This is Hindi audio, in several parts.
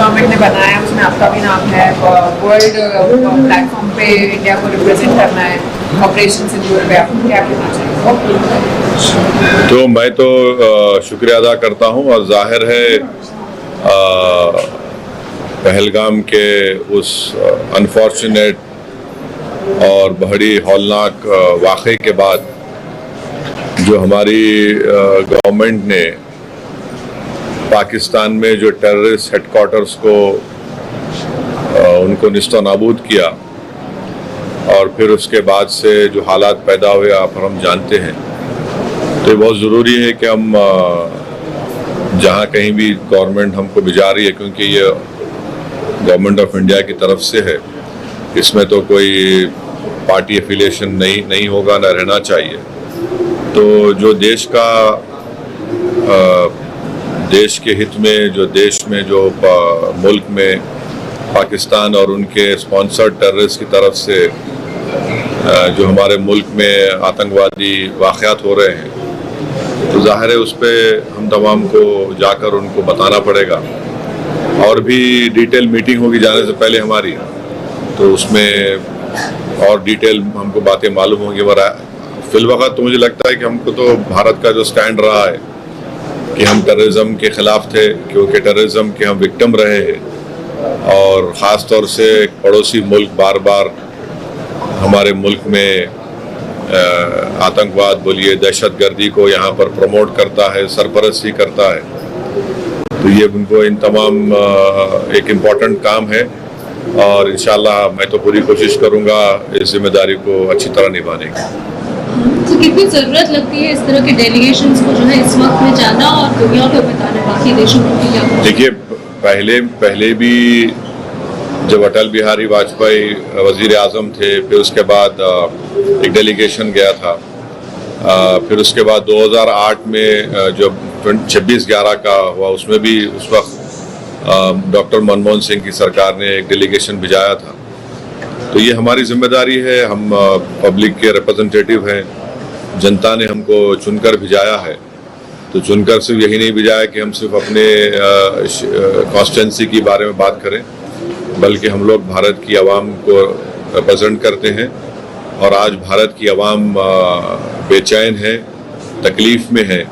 गवर्नमेंट ने बनाया है उसमें आपका भी नाम है, वर्ल्ड प्लेटफॉर्म पे इंडिया को रिप्रेजेंट करना है ऑपरेशन सिंदूर पे, आपको क्या कहना चाहिए? तो मैं तो शुक्रिया अदा करता हूँ और जाहिर है पहलगाम के उस अनफॉर्चुनेट और बड़ी हौलनाक वाक़े के बाद जो हमारी गवर्नमेंट ने पाकिस्तान में जो टेररिस्ट हेडक्वार्टर्स को उनको निस्तो नाबूद किया और फिर उसके बाद से जो हालात पैदा हुए आप हम जानते हैं, तो ये बहुत ज़रूरी है कि हम जहाँ कहीं भी गवर्नमेंट हमको भिजा रही है, क्योंकि ये गवर्नमेंट ऑफ इंडिया की तरफ से है, इसमें तो कोई पार्टी एफिलिएशन नहीं होगा, ना रहना चाहिए। तो जो देश का देश के हित में जो मुल्क में पाकिस्तान और उनके स्पॉन्सर्ड टेररिस्ट की तरफ से जो हमारे मुल्क में आतंकवादी वाक़यात हो रहे हैं, तो जाहिर है उस पर हम तमाम को जाकर उनको बताना पड़ेगा। और भी डिटेल मीटिंग होगी जाने से पहले हमारी, तो उसमें और डिटेल हमको बातें मालूम होंगी। फिलवक़्त तो मुझे लगता है कि हमको तो भारत का जो स्टैंड रहा है कि हम टेररिज्म के ख़िलाफ़ थे, क्योंकि टेररिज्म के हम विक्टिम रहे हैं और ख़ास तौर से पड़ोसी मुल्क बार बार हमारे मुल्क में आतंकवाद बोलिए, दहशतगर्दी को यहाँ पर प्रमोट करता है, सरपरस्ती करता है। तो ये उनको इन तमाम एक इम्पॉर्टेंट काम है और इंशाल्लाह मैं तो पूरी कोशिश करूँगा इस जिम्मेदारी को अच्छी तरह निभाने की। तो कितनी ज़रूरत लगती है इस तरह के डेलीगेशंस को जो है इस वक्त में जाना और दुनिया को बताना, बाकी देशों को भी क्या? देखिए, पहले भी जब अटल बिहारी वाजपेयी वज़ीर आज़म थे, फिर उसके बाद एक डेलीगेशन गया था, फिर उसके बाद 2008 में जब 26/11 का हुआ, उसमें भी उस वक्त डॉक्टर मनमोहन सिंह की सरकार ने एक डेलीगेशन भिजाया था। तो ये हमारी जिम्मेदारी है, हम पब्लिक के रिप्रेजेंटेटिव हैं, जनता ने हमको चुनकर भिजाया है, तो चुनकर सिर्फ यही नहीं भिजाया कि हम सिर्फ अपने कॉन्स्टिट्यूंसी के बारे में बात करें, बल्कि हम लोग भारत की आवाम को रिप्रेजेंट करते हैं। और आज भारत की आवाम बेचैन है, तकलीफ़ में है,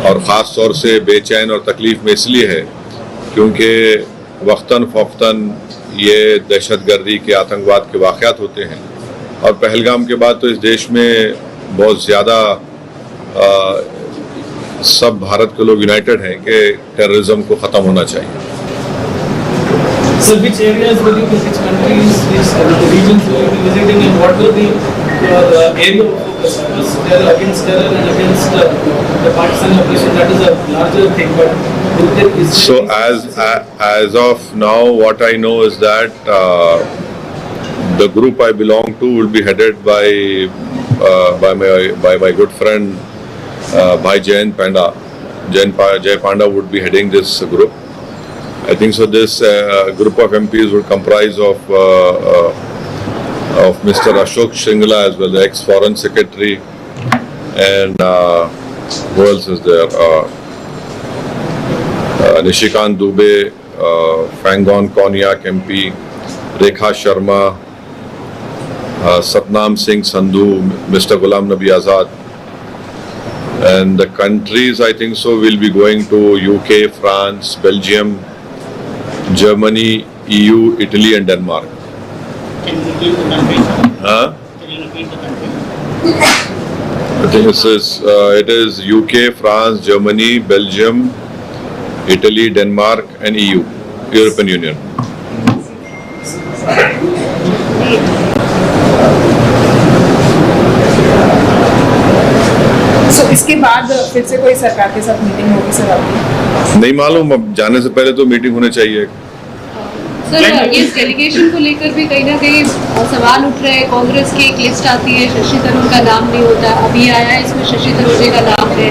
और ख़ास तौर से बेचैन और तकलीफ़ में इसलिए है क्योंकि वक्तन फ़ौक़तन ये दहशतगर्दी के आतंकवाद के वाक़यात होते हैं। और पहलगाम के बाद तो इस देश में बहुत ज़्यादा सब भारत के लोग यूनाइटेड हैं कि टेररिज्म को ख़त्म होना चाहिए। So which areas will you visit, countries, which regions will you be visiting, and what will be your area of focus? Because terror against terror and against the Pakistan operation, that is a larger thing. But so as of now, what I know is that the group I belong to will be headed by my good friend Bhai Jayant Panda. Jay Panda would be heading this group. I think so. This group of MPs will comprise of Mr. Ashok Shringla as well, the ex-Foreign Secretary, and who else is there? Nishikant Dubey, Fangon Konyak MP, Rekha Sharma, Satnam Singh Sandhu, Mr. Ghulam Nabi Azad. And the countries, I think so, will be going to UK, France, Belgium, Germany, EU, Italy and Denmark. Can you repeat the countries? Can you repeat the countries? I think it is UK, France, Germany, Belgium, Italy, Denmark and EU, European Union. So इसके बाद फिर से कोई सरकार के साथ मीटिंग होगी सर आपकी? नहीं मालूम, अब जाने से पहले तो मीटिंग होनी चाहिए। सर, इस डेलीगेशन को लेकर भी कहीं ना कहीं सवाल उठ रहे हैं। कांग्रेस की एक लिस्ट आती है, शशि थरूर का नाम नहीं होता, अभी आया है इसमें शशि थरूर जी का नाम है।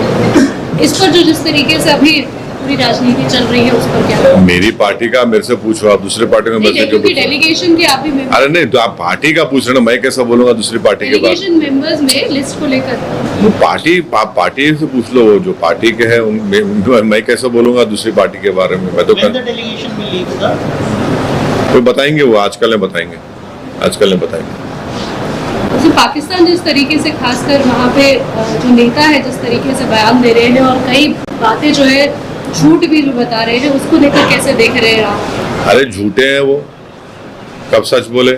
इस पर जो जिस तरीके से अभी पूरी राजनीति चल रही है उस पर क्या? मेरी पार्टी का मेरे से पूछो, आप दूसरी पार्टी में नहीं, बस क्योंकि डेलीगेशन के आप भी मेंबर, अरे नहीं, तो आप पार्टी का पूछ रहे ना, मैं कैसा बोलूंगा दूसरी पार्टी के बारे डेलीगेशन मेंबर्स में लिस्ट को लेकर। में? पार्टी से पूछ लो, जो पार्टी के है मैं कैसे बोलूंगा दूसरी पार्टी के बारे में? मैं तो When the delegation will leave, sir? कोई बताएंगे, वो आजकल बताएंगे, आजकल बताएंगे। तो पाकिस्तान जिस तरीके से खासकर वहाँ पे जो नेता है जिस तरीके से बयान दे रहे हैं और कई बातें जो है झूठ भी बता रहे हैं, उसको लेकर कैसे देख रहे हैं आप? अरे झूठे हैं वो, कब सच बोले?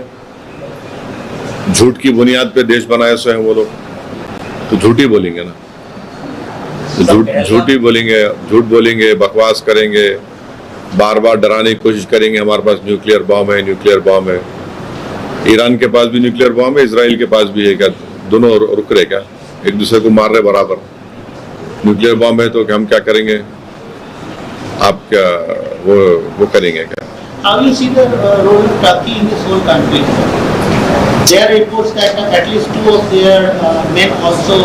झूठ की बुनियाद पे देश बनाए स्वयं वो लोग, तो झूठ ही बोलेंगे ना, तो झूठ ही बोलेंगे, झूठ बोलेंगे, बकवास करेंगे, बार बार डराने की कोशिश करेंगे हमारे पास न्यूक्लियर बॉम्ब है, न्यूक्लियर बॉम्ब है। ईरान के पास भी न्यूक्लियर बॉम्ब है, इजराइल के पास भी है, क्या दोनों रुक रहे क्या? एक दूसरे को मार रहे बराबर। न्यूक्लियर बॉम्ब है तो हम क्या करेंगे? आप क्या वो करेंगे क्या? How you see the role of Turkey in this whole conflict? There are reports that at least 2 of their men also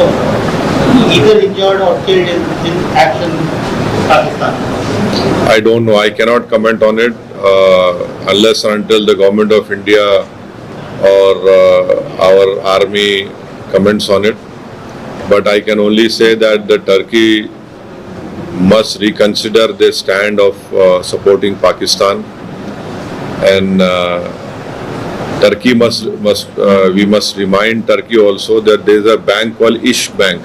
either injured or killed in action in Pakistan. I don't know. I cannot comment on it unless and until the government of India or our army comments on it. But I can only say that the Turkey must reconsider their stand of supporting Pakistan, and Turkey we must remind Turkey also that there is a bank called Ish Bank,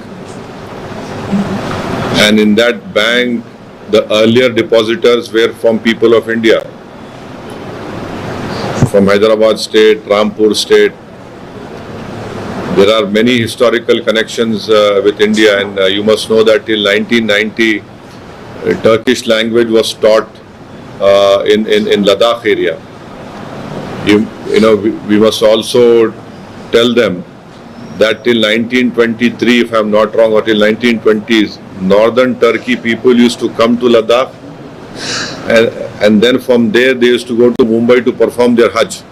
and in that bank the earlier depositors were from people of India, from Hyderabad state, Rampur state. There are many historical connections with India, and you must know that till 1990 Turkish language was taught in Ladakh area. You know, we must also tell them that till 1923, if I am not wrong, or till 1920s, northern Turkey people used to come to Ladakh, and then from there they used to go to Mumbai to perform their Hajj.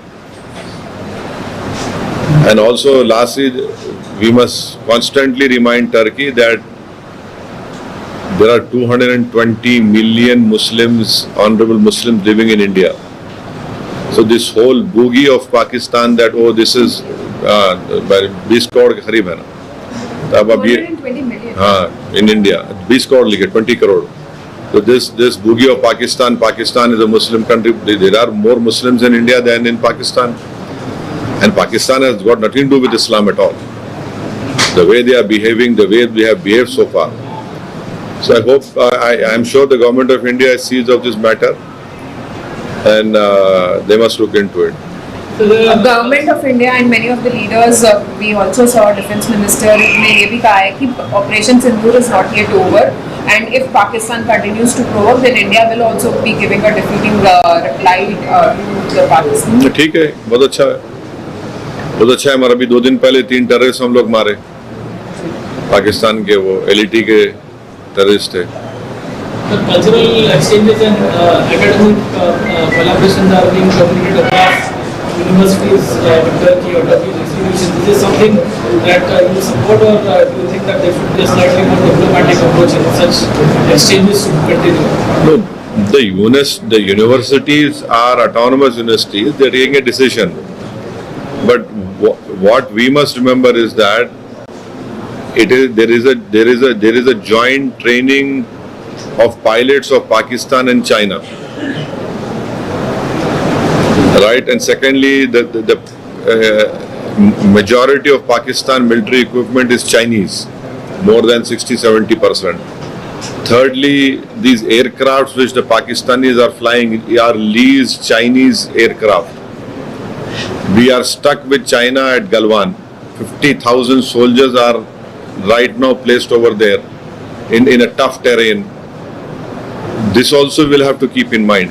And also lastly, we must constantly remind Turkey that there are 220 million Muslims, honorable Muslims living in India. So this whole boogie of Pakistan that, oh, this is 20 crore के करीब है ना, तब अब ये 220 million. हाँ, in India 20 crore लिखे, 20 crore. So this boogie of Pakistan is a Muslim country. There are more Muslims in India than in Pakistan, and Pakistan has got nothing to do with Islam at all. The way they are behaving, the way we have behaved so far. So I hope, I am sure the government of India sees of this matter, and they must look into it. Government of India and many of the leaders, we also saw Defence Minister ने ये भी कहा है कि Operation Sindoor is not yet over, and if Pakistan continues to provoke, then India will also be giving a defeating reply to the Pakistan. ठीक है, बहुत अच्छा है, बहुत अच्छा है। हमारा अभी 2 दिन पहले 3 टेररिस्ट हम लोग मारे, पाकिस्तान के, वो LET के टेररिस्ट थे। The cultural exchanges and academic collaborations are being completed across universities with Turkey or Turkish institutions. Is this something that you support, or do you think that there should be a slightly more diplomatic approach and such exchanges should continue? No, the universities are autonomous universities. They are taking a decision. But what we must remember is that there is a joint training of pilots of Pakistan and China. Right, and secondly, the majority of Pakistan military equipment is Chinese, more than 60-70%. Thirdly, these aircrafts which the Pakistanis are flying are leased Chinese aircraft. We are stuck with China at Galwan. 50,000 soldiers are right now placed over there in a tough terrain. This also will have to keep in mind.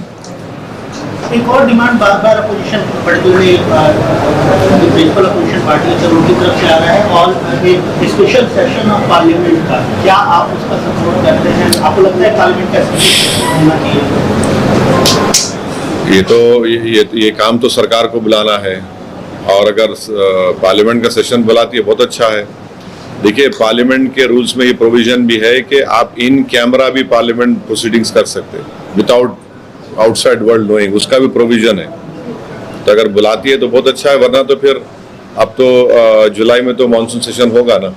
एक और डिमांड बार opposition, particularly principal opposition party है उनकी तरफ से आ रहा है, और एक स्पेशल सेशन ऑफ पार्लियामेंट का, क्या आप उसका सपोर्ट करते हैं? आपको लगता है पार्लियामेंट का सेशन होना चाहिए? ये काम तो सरकार को बुलाना है, और अगर पार्लियामेंट का सेशन बुलाती है बहुत अच्छा है, देखिए, पार्लियामेंट के रूल्स में ये प्रोविजन भी है कि आप इन कैमरा भी पार्लियामेंट प्रोसीडिंग्स कर सकते हैं विदाउट आउटसाइड वर्ल्ड नोइंग, उसका भी प्रोविजन है। तो अगर बुलाती है तो बहुत अच्छा है, वरना तो फिर अब तो जुलाई में तो मानसून सेशन होगा ना।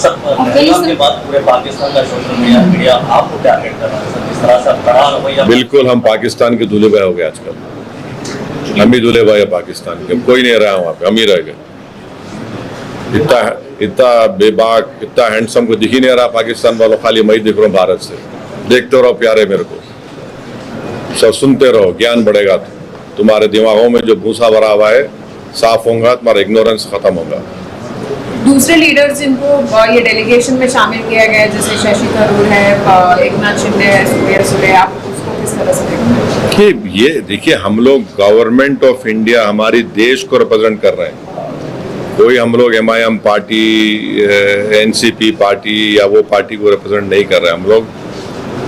सर, पहलगाम के बाद पूरे पाकिस्तान का सोशल मीडिया आपको क्या कहता है सर? जिस तरह से कड़ा रवैया, बिल्कुल हम पाकिस्तान के दूल्हे भाई हो गए आजकल। हम ही दूल्हे भाई है पाकिस्तान के, कोई नहीं रहा वहाँ पे, हम ही रह गए। इतना बेबाक, इतना हैंडसम को दिख ही नहीं रहा पाकिस्तान वालों, खाली मैं दिख रहा हूँ भारत से। देखते रहो प्यारे मेरे को, सब सुनते रहो, ज्ञान बढ़ेगा। तुम्हारे दिमागों में जो भूसा भरा हुआ है साफ होगा, तुम्हारा इग्नोरेंस खत्म होगा। दूसरे लीडर्स जिनको ये डेलीगेशन में शामिल किया गया है, जैसे शशि थरूर है, एकनाथ शिंदे है, सुप्रिया सुले, आप उसको किस तरह से देखते हैं? ये देखिए, हम लोग गवर्नमेंट ऑफ इंडिया, हमारी देश को रिप्रेजेंट कर रहे हैं। कोई हम लोग MIM पार्टी, NCP पार्टी या वो पार्टी को रिप्रेजेंट नहीं कर रहे हैं। हम लोग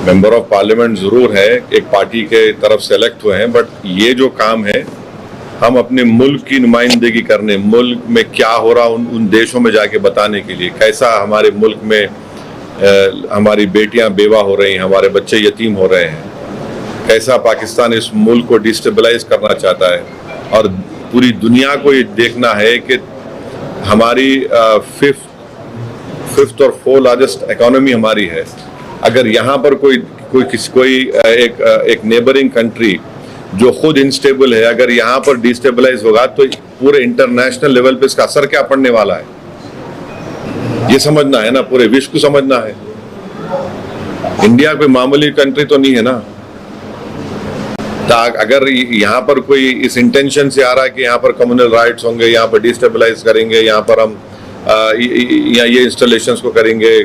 मेंबर ऑफ पार्लियामेंट जरूर है, एक पार्टी के तरफ सेलेक्ट हुए हैं, बट ये जो काम है हम अपने मुल्क की नुमाइंदगी करने, मुल्क में क्या हो रहा उन देशों में जाके बताने के लिए, कैसा हमारे मुल्क में हमारी बेटियां बेवा हो रही हैं, हमारे बच्चे यतीम हो रहे हैं, कैसा पाकिस्तान इस मुल्क को डिस्टेबलाइज करना चाहता है। और पूरी दुनिया को ये देखना है कि हमारी फिफ्थ और 4th लार्जेस्ट इकोनॉमी हमारी है। अगर यहाँ पर कोई एक नेबरिंग कंट्री जो खुद इंस्टेबल है, अगर यहाँ पर डिस्टेबलाइज होगा तो पूरे इंटरनेशनल लेवल पे इसका असर क्या पड़ने वाला है, ये समझना है ना, पूरे विश्व को समझना है। इंडिया कोई मामूली कंट्री तो नहीं है ना। तो अगर यहाँ पर कोई इस इंटेंशन से आ रहा है कि यहाँ पर कम्युनल राइट्स होंगे, यहाँ पर डिस्टेबलाइज करेंगे, यहाँ पर हम ये इंस्टॉलेशंस को करेंगे,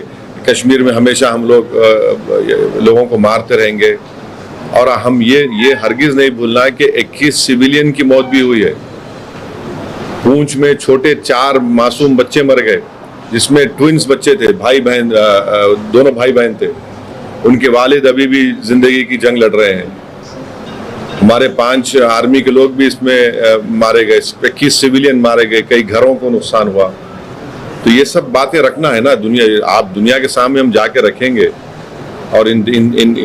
कश्मीर में हमेशा हम लोगों को मारते रहेंगे, और हम ये हरगिज नहीं भूलना है कि 21 सिविलियन की मौत भी हुई है। पूंछ में छोटे 4 मासूम बच्चे मर गए, जिसमें ट्विंस बच्चे थे, भाई बहन, दोनों भाई बहन थे। उनके वालिद अभी भी जिंदगी की जंग लड़ रहे हैं। हमारे 5 आर्मी के लोग भी इसमें मारे गए, 21 सिविलियन मारे गए, कई घरों को नुकसान हुआ। तो ये सब बातें रखना है ना, दुनिया के सामने हम जाके रखेंगे, और इन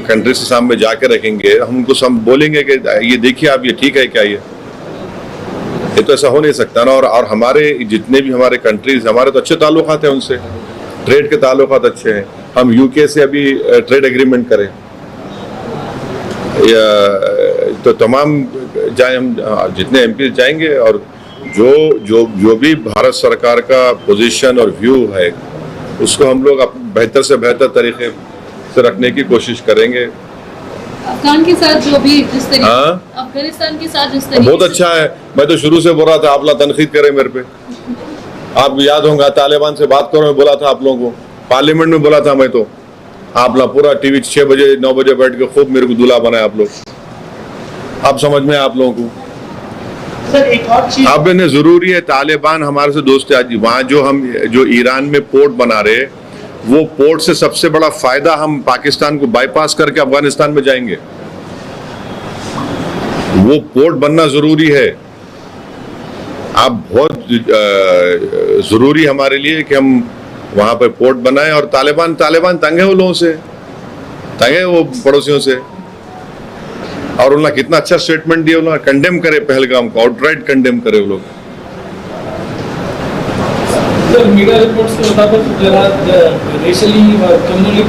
कंट्रीज के सामने जाके रखेंगे। हम उनको बोलेंगे कि ये देखिए आप, ये ठीक है क्या? ये तो ऐसा हो नहीं सकता ना। और हमारे जितने भी हमारे कंट्रीज, हमारे तो अच्छे ताल्लुकात हैं उनसे, ट्रेड के ताल्लुकात अच्छे हैं। हम UK से अभी ट्रेड एग्रीमेंट करें, तो तमाम जाए, हम जितने MP जाएंगे, और जो भी भारत सरकार का पोजीशन और व्यू है उसको हम लोग बेहतर से बेहतर तरीके से रखने की कोशिश करेंगे। अफगान के साथ जो भी जिस तरीके, अफगानिस्तान के साथ जिस तरीके बहुत अच्छा है। मैं तो शुरू से बोल रहा था आप लोग तनकीद करें मेरे पे। आप याद होगा तालिबान से बात करो, मैं बोला था आप लोगों को, पार्लियामेंट में बोला था मैं तो। आप लोग पूरा टीवी 6 बजे 9 बजे बैठ के खूब मेरे को दूल्हा बनाए आप लोग। आप समझ में आप लोगों को सर एक और चीज अब ने जरूरी है, तालिबान हमारे से दोस्त है। आज वहाँ जो ईरान में पोर्ट बना रहे, वो पोर्ट से सबसे बड़ा फायदा हम पाकिस्तान को बाईपास करके अफगानिस्तान में जाएंगे। वो पोर्ट बनना जरूरी है। अब बहुत जरूरी हमारे लिए कि हम वहां पर पोर्ट बनाएं। और तालिबान तंग है वो लोगों से, तंग है वो पड़ोसियों से। और उन्होंने कितना अच्छा स्टेटमेंट दिया, उन्होंने कंडेम करे पहलगाम को, आउटराइट कंडेम करे वो लोग। सर, मीडिया रिपोर्ट्स के मुताबिक रेशियली कम्युनली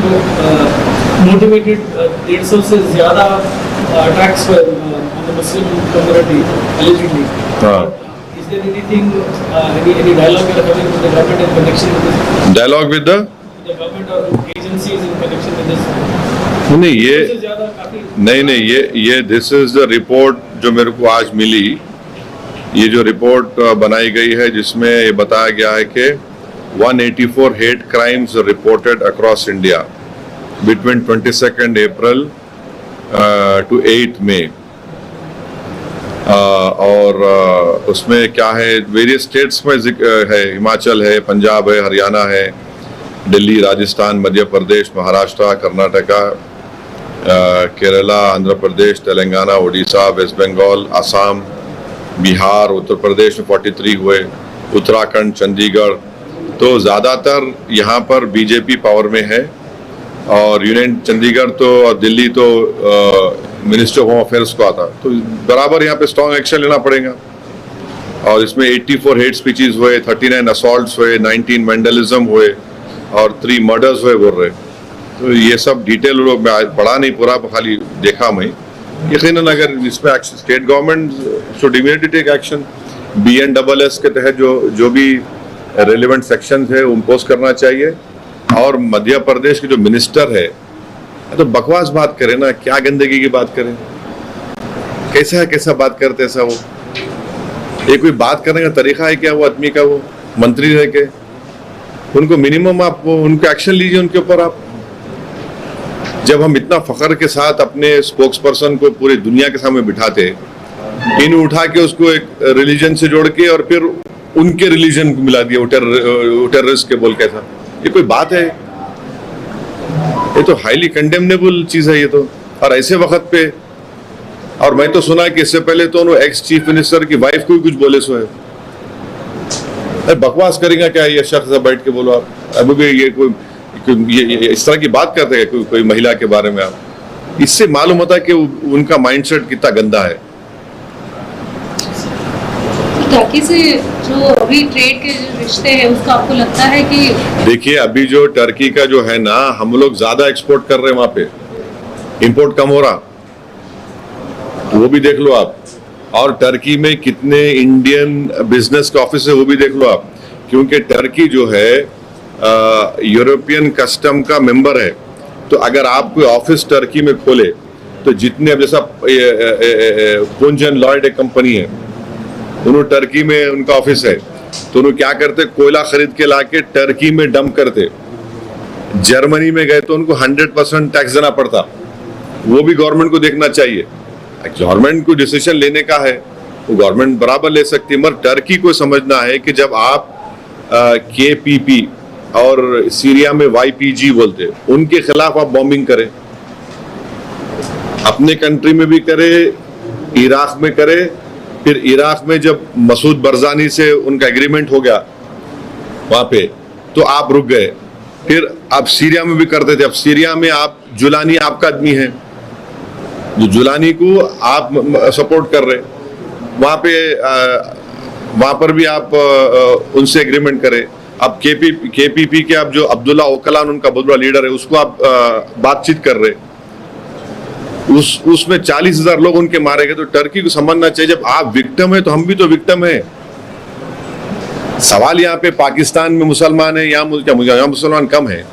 मोटिवेटेड 150 से ज्यादा attacks on the Muslim community allegedly. Is there anything, any dialogue you are having with the government in connection with this? Dialogue with the government or agencies in connection with this? नहीं, ये दिस इज द रिपोर्ट जो मेरे को आज मिली। ये जो रिपोर्ट बनाई गई है, जिसमें ये बताया गया है कि 184 hate crimes reported across India between 22 April to 8 May. और उसमें क्या है, वेरियस स्टेट्स में है, हिमाचल है, पंजाब है, हरियाणा है, दिल्ली, राजस्थान, मध्य प्रदेश, महाराष्ट्र, कर्नाटका, केरला, आंध्र प्रदेश, तेलंगाना, उड़ीसा, वेस्ट बंगाल, असम, बिहार, उत्तर प्रदेश में 43 हुए, उत्तराखंड, चंडीगढ़, तो ज़्यादातर यहाँ पर बीजेपी पावर में है और यूनियन चंडीगढ़ तो और दिल्ली तो मिनिस्टर ऑफ होम अफेयर्स को आता, तो बराबर यहाँ पे स्ट्रॉन्ग एक्शन लेना पड़ेगा। और इसमें 84 हेट स्पीचेस हुए, 39 असॉल्ट्स हुए, 19 वैंडलिज्म हुए और 3 मर्डर्स हुए बोल रहे। तो ये सब डिटेल लोग पढ़ा नहीं पूरा, खाली देखा मैं। यकीनन अगर इसमें state government should immediately take action. BNSS के तहत जो भी रेलिवेंट सेक्शन है इम्पोज करना चाहिए। और मध्य प्रदेश के जो मिनिस्टर है तो बकवास बात करें ना, क्या गंदगी की बात करें, कैसा बात करते ऐसा वो, ये कोई बात करने का तरीका है क्या वो आदमी का? वो मंत्री रह के उनको मिनिमम आप उनको एक्शन लीजिए उनके ऊपर आप। जब हम इतना फख्र के साथ अपने स्पोक्स पर्सन को पूरी दुनिया के सामने बिठाते, इन उठा के उसको एक रिलीजन से जोड़ के और फिर उनके रिलीजन को मिला दिया टेररिस्ट के बोल के, ऐसा ये कोई बात है? ये तो हाईली कंडेमनेबल चीज है ये तो। और ऐसे वक्त पे, और मैं तो सुना कि इससे पहले तो एक्स चीफ मिनिस्टर की वाइफ को भी कुछ बोले सो है। अरे बकवास करेगा क्या ये शख्स, बैठ के बोलो आप। अभी भी ये कोई ये इस तरह की बात करते हैं कोई महिला के बारे में आप, इससे मालूम होता है कि उनका माइंडसेट कितना गंदा है। टर्की से जो अभी ट्रेड के जो रिश्ते हैं उसको आपको लगता है कि? देखिए अभी जो टर्की का जो है ना, हम लोग ज्यादा एक्सपोर्ट कर रहे हैं वहां पे, इंपोर्ट कम हो रहा, तो वो भी देख लो आप। और टर्की में कितने इंडियन बिजनेस के ऑफिस है वो भी देख लो आप, क्योंकि टर्की जो है यूरोपियन कस्टम का मेंबर है। तो अगर आप कोई ऑफिस टर्की में खोले तो जितने, अब जैसा पुंजन लॉयड एक कंपनी है, उन्होंने टर्की में उनका ऑफिस है, तो उन्होंने क्या करते, कोयला खरीद के लाके टर्की में डंप करते। जर्मनी में गए तो उनको 100% टैक्स देना पड़ता। वो भी गवर्नमेंट को देखना चाहिए। गवर्नमेंट को डिसीजन लेने का है, वो गवर्नमेंट बराबर ले सकती है, मगर टर्की को समझना है कि जब आप KPP और सीरिया में YPG बोलते, उनके खिलाफ आप बॉम्बिंग करें, अपने कंट्री में भी करे, इराक में करे, फिर इराक में जब मसूद बरजानी से उनका एग्रीमेंट हो गया वहां पे, तो आप रुक गए। फिर आप सीरिया में भी करते थे। अब सीरिया में आप जुलानी आपका आदमी है, जो जुलानी को आप सपोर्ट कर रहे, वहां पर भी आप उनसे एग्रीमेंट करें। अब KPP के आप जो अब्दुल्ला ओकलान उनका बहुत बड़ा लीडर है, उसको आप बातचीत कर रहे, उसमें 40,000 लोग उनके मारे गए। तो टर्की को समझना चाहिए, जब आप विक्टिम है तो हम भी तो विक्टिम है। सवाल यहाँ पे पाकिस्तान में मुसलमान है, यहाँ मुसलमान कम है,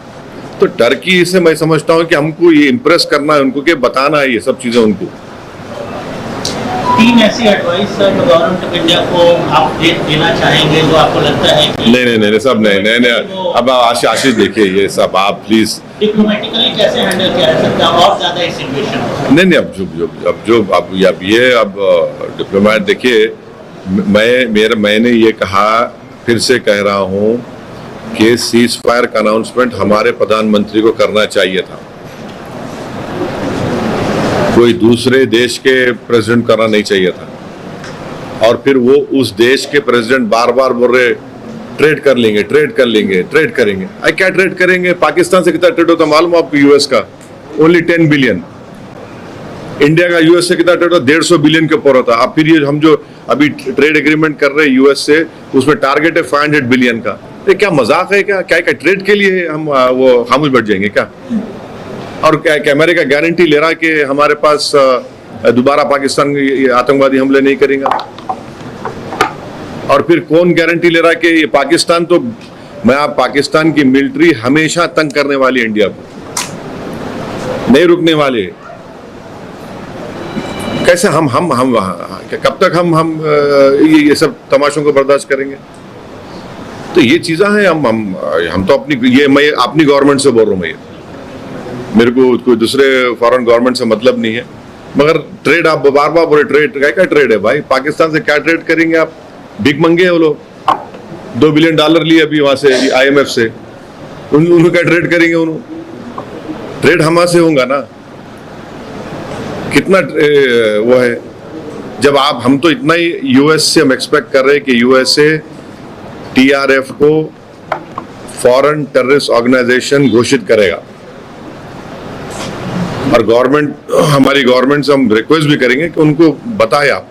तो टर्की से मैं समझता हूँ कि हमको ये इम्प्रेस करना है उनको, कि बताना है ये सब चीजें उनको। 3 ऐसी एडवाइस गवर्नमेंट ऑफ इंडिया को आप देना चाहेंगे जो आपको लगता है कि नहीं सब नहीं। अब आशीष देखिए, ये सब आप प्लीज डिप्लोमेटिकली कैसे हैंडल किया जा सकता है और ज्यादा इस सिचुएशन? नहीं अब डिप्लोमेट देखिए, मैंने ये कहा, फिर से कह रहा हूँ कि सीज फायर का अनाउंसमेंट हमारे प्रधानमंत्री को करना चाहिए था, कोई दूसरे देश के प्रेसिडेंट करना नहीं चाहिए था। और फिर वो उस देश के प्रेसिडेंट बार बार बोल रहे ट्रेड करेंगे। क्या ट्रेड करेंगे? पाकिस्तान से कितना ट्रेड होता मालूम आपको? यूएस का ओनली 10 बिलियन। इंडिया का यूएस से कितना ट्रेड होता? 150 बिलियन के ऊपर होता। अब फिर ये हम जो अभी ट्रेड एग्रीमेंट कर रहे हैं यूएस से, उसमें टारगेट है 500 बिलियन का। ये क्या मजाक है क्या? क्या ट्रेड के लिए हम वो खामोश बैठ जाएंगे क्या? और क्या अमेरिका गारंटी ले रहा है कि हमारे पास दोबारा पाकिस्तान आतंकवादी हमले नहीं करेगा? और फिर कौन गारंटी ले रहा है कि ये पाकिस्तान, तो आप पाकिस्तान की मिलिट्री हमेशा तंग करने वाली, इंडिया को नहीं रुकने वाले। कैसे हम कब तक हम ये सब तमाशों को बर्दाश्त करेंगे? तो ये चीजें हैं। हम तो मैं अपनी गवर्नमेंट से बोल रहा हूँ, मेरे को कोई दूसरे फॉरेन गवर्नमेंट से मतलब नहीं है। मगर ट्रेड आप बार बार बोले, क्या ट्रेड है भाई? पाकिस्तान से क्या ट्रेड करेंगे आप? भीख मंगे हैं वो लोग, $2 बिलियन लिए अभी वहां से IMF से, उन्होंने क्या ट्रेड करेंगे? उन्होंने ट्रेड हमसे होगा ना, कितना वो है। जब हम तो इतना ही यूएस से हम एक्सपेक्ट कर रहे हैं कि यूएसए TRF को फॉरेन टेररिस्ट ऑर्गेनाइजेशन घोषित करेगा। और हमारी गवर्नमेंट से हम रिक्वेस्ट भी करेंगे कि उनको बताए आप,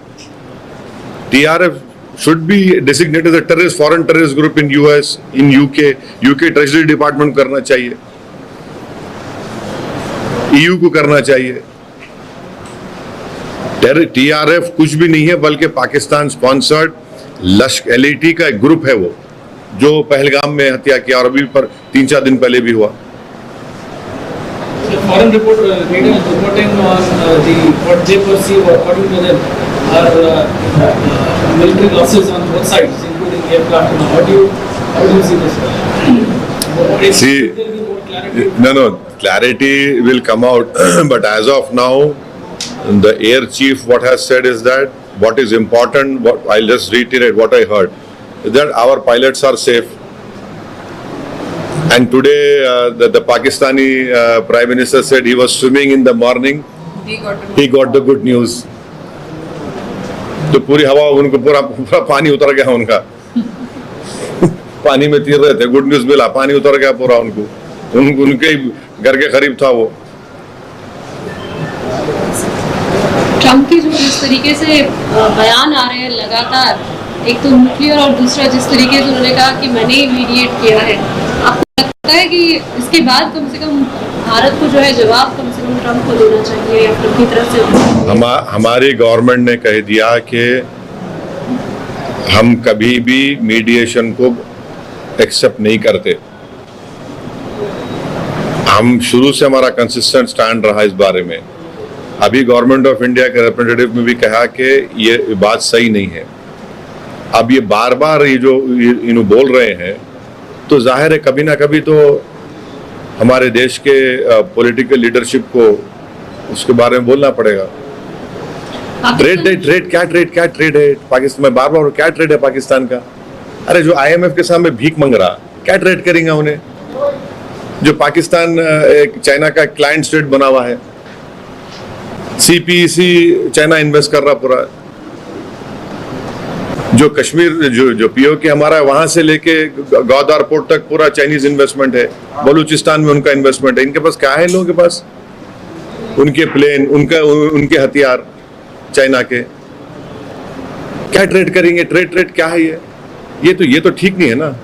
TRF should be designated as a terrorist, foreign terrorist group in US, in UK treasury department करना चाहिए, EU को करना चाहिए। TRF कुछ भी नहीं है बल्कि पाकिस्तान स्पॉन्सर्ड LAT का एक ग्रुप है वो, जो पहलगाम में हत्या किया और अभी पर 3-4 दिन पहले भी हुआ। Foreign media is reporting on what they perceive, or according to them, are military losses on both sides, including aircraft. Now, how do you see this? See, Will there be more clarity? no, clarity will come out, but as of now, the air chief what has said is that what is important, I'll just reiterate what I heard, is that our pilots are safe. And today the Pakistani Prime Minister said he was swimming in the morning, he got the good news. तो पूरी हवा उनको पूरा पानी उतर गया उनका पानी में तीर रहे थे, गुड न्यूज मिला, पानी उतर गया पूरा उनके घर के करीब था वो। ट्रम्प की जो जिस तरीके से बयान आ रहे हैं लगातार, एक तो न्यूक्लियर और दूसरा जिस तरीके से उन्होंने कहा कि मैंने ही मीडिएट किया है, आपको लगता है कि इसके बाद कम से कम भारत को जो है जवाब कम से कम ट्रम्प को देना चाहिए या ट्रम्प की तरफ से? हमारी गवर्नमेंट ने कह दिया कि हम कभी भी मीडिएशन को एक्सेप्ट नहीं करते। हम शुरू से हमारा कंसिस्टेंट स्टैंड रहा इस बारे में। अभी गवर्नमेंट ऑफ इंडिया के रिप्रेजेंटेटिव ने भी कहा कि ये बात सही नहीं है। अब ये बार बार ये जो इन्हों बोल रहे हैं, तो जाहिर है कभी ना कभी तो हमारे देश के पॉलिटिकल लीडरशिप को उसके बारे में बोलना पड़ेगा। ट्रेड क्या ट्रेड है पाकिस्तान में, बार बार क्या ट्रेड है पाकिस्तान का? अरे जो IMF के सामने भीख मांग रहा, क्या ट्रेड करेंगे उन्हें? जो पाकिस्तान एक चाइना का क्लाइंट स्टेट बना हुआ है, CPEC चाइना इन्वेस्ट कर रहा पूरा, जो कश्मीर जो POK हमारा है वहां से लेके गौदार पोर्ट तक पूरा चाइनीज इन्वेस्टमेंट है, बलूचिस्तान में उनका इन्वेस्टमेंट है। इनके पास क्या है? लोगों के पास उनके प्लेन, उनके हथियार चाइना के, क्या ट्रेड करेंगे? ट्रेड क्या है ये तो ठीक नहीं है ना।